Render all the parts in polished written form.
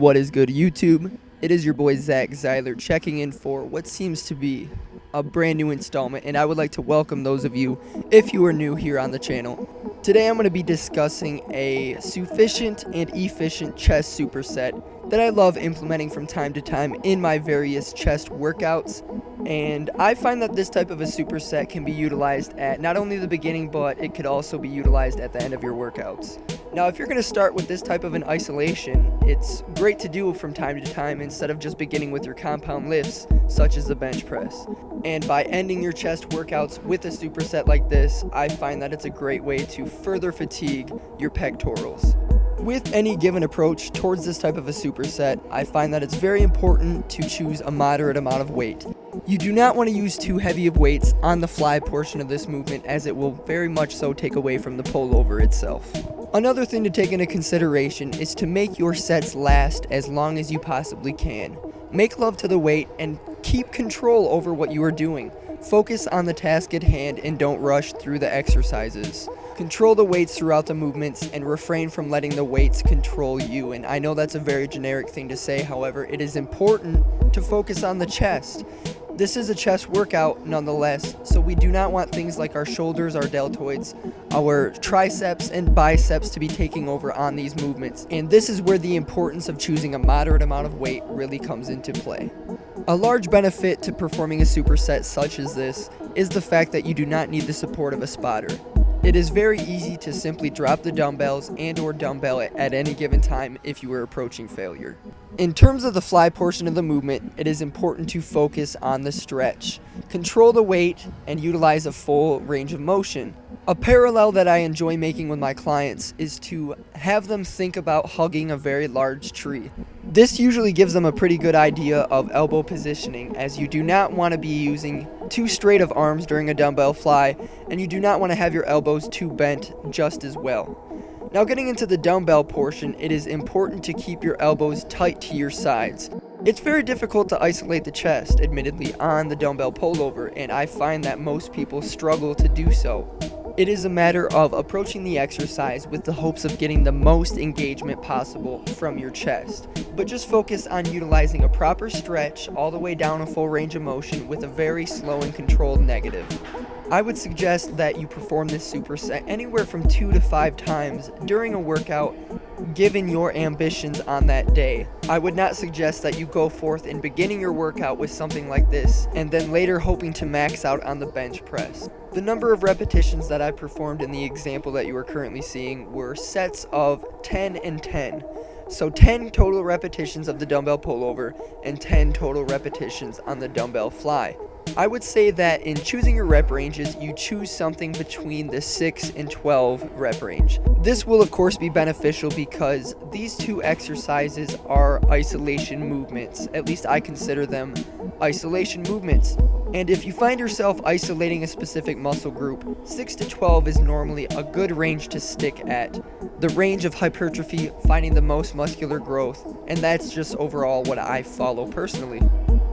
What is good, YouTube? It is your boy Zach Zeiler checking in for what seems to be a brand new installment, and I would like to welcome those of you if you are new here on the channel. Today I'm going to be discussing a sufficient and efficient chest superset that I love implementing from time to time in my various chest workouts, and I find that this type of a superset can be utilized at not only the beginning, but it could also be utilized at the end of your workouts. Now, if you're going to start with this type of an isolation, it's great to do from time to time instead of just beginning with your compound lifts, such as the bench press. And by ending your chest workouts with a superset like this, I find that it's a great way to further fatigue your pectorals. With any given approach towards this type of a superset, I find that it's very important to choose a moderate amount of weight. You do not want to use too heavy of weights on the fly portion of this movement, as it will very much so take away from the pullover itself. Another thing to take into consideration is to make your sets last as long as you possibly can. Make love to the weight and keep control over what you are doing. Focus on the task at hand and don't rush through the exercises. Control the weights throughout the movements and refrain from letting the weights control you. And I know that's a very generic thing to say, however, it is important to focus on the chest. This is a chest workout nonetheless, so we do not want things like our shoulders, our deltoids, our triceps and biceps to be taking over on these movements. And this is where the importance of choosing a moderate amount of weight really comes into play. A large benefit to performing a superset such as this is the fact that you do not need the support of a spotter. It is very easy to simply drop the dumbbells and/or dumbbell at any given time if you are approaching failure. In terms of the fly portion of the movement, it is important to focus on the stretch. Control the weight and utilize a full range of motion. A parallel that I enjoy making with my clients is to have them think about hugging a very large tree. This usually gives them a pretty good idea of elbow positioning, as you do not want to be using too straight of arms during a dumbbell fly, and you do not want to have your elbows too bent just as well. Now, getting into the dumbbell portion, it is important to keep your elbows tight to your sides. It's very difficult to isolate the chest, admittedly, on the dumbbell pullover, and I find that most people struggle to do so. It is a matter of approaching the exercise with the hopes of getting the most engagement possible from your chest, but just focus on utilizing a proper stretch all the way down a full range of motion with a very slow and controlled negative. I would suggest that you perform this superset anywhere from 2 to 5 times during a workout, given your ambitions on that day. I would not suggest that you go forth in beginning your workout with something like this and then later hoping to max out on the bench press. The number of repetitions that I performed in the example that you are currently seeing were sets of 10 and 10. So 10 total repetitions of the dumbbell pullover and 10 total repetitions on the dumbbell fly. I would say that in choosing your rep ranges, you choose something between the 6 and 12 rep range. This will of course be beneficial because these two exercises are isolation movements. At least I consider them isolation movements. And if you find yourself isolating a specific muscle group, 6 to 12 is normally a good range to stick at. The range of hypertrophy, finding the most muscular growth, and that's just overall what I follow personally.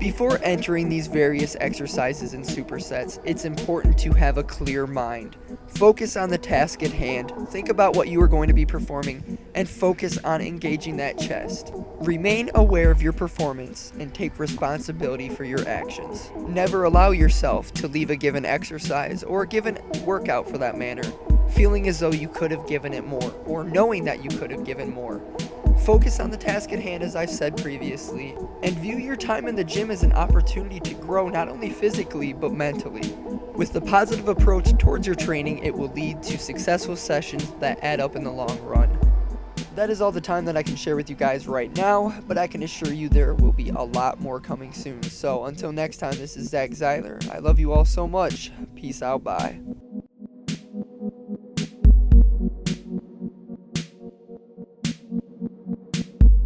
Before entering these various exercises and supersets, it's important to have a clear mind. Focus on the task at hand, think about what you are going to be performing, and focus on engaging that chest. Remain aware of your performance and take responsibility for your actions. Never allow yourself to leave a given exercise or a given workout for that matter, feeling as though you could have given it more, or knowing that you could have given more. Focus on the task at hand, as I've said previously, and view your time in the gym as an opportunity to grow not only physically but mentally. With the positive approach towards your training, it will lead to successful sessions that add up in the long run. That is all the time that I can share with you guys right now, but I can assure you there will be a lot more coming soon. So until next time, this is Zach Zeiler. I love you all so much. Peace out. Bye.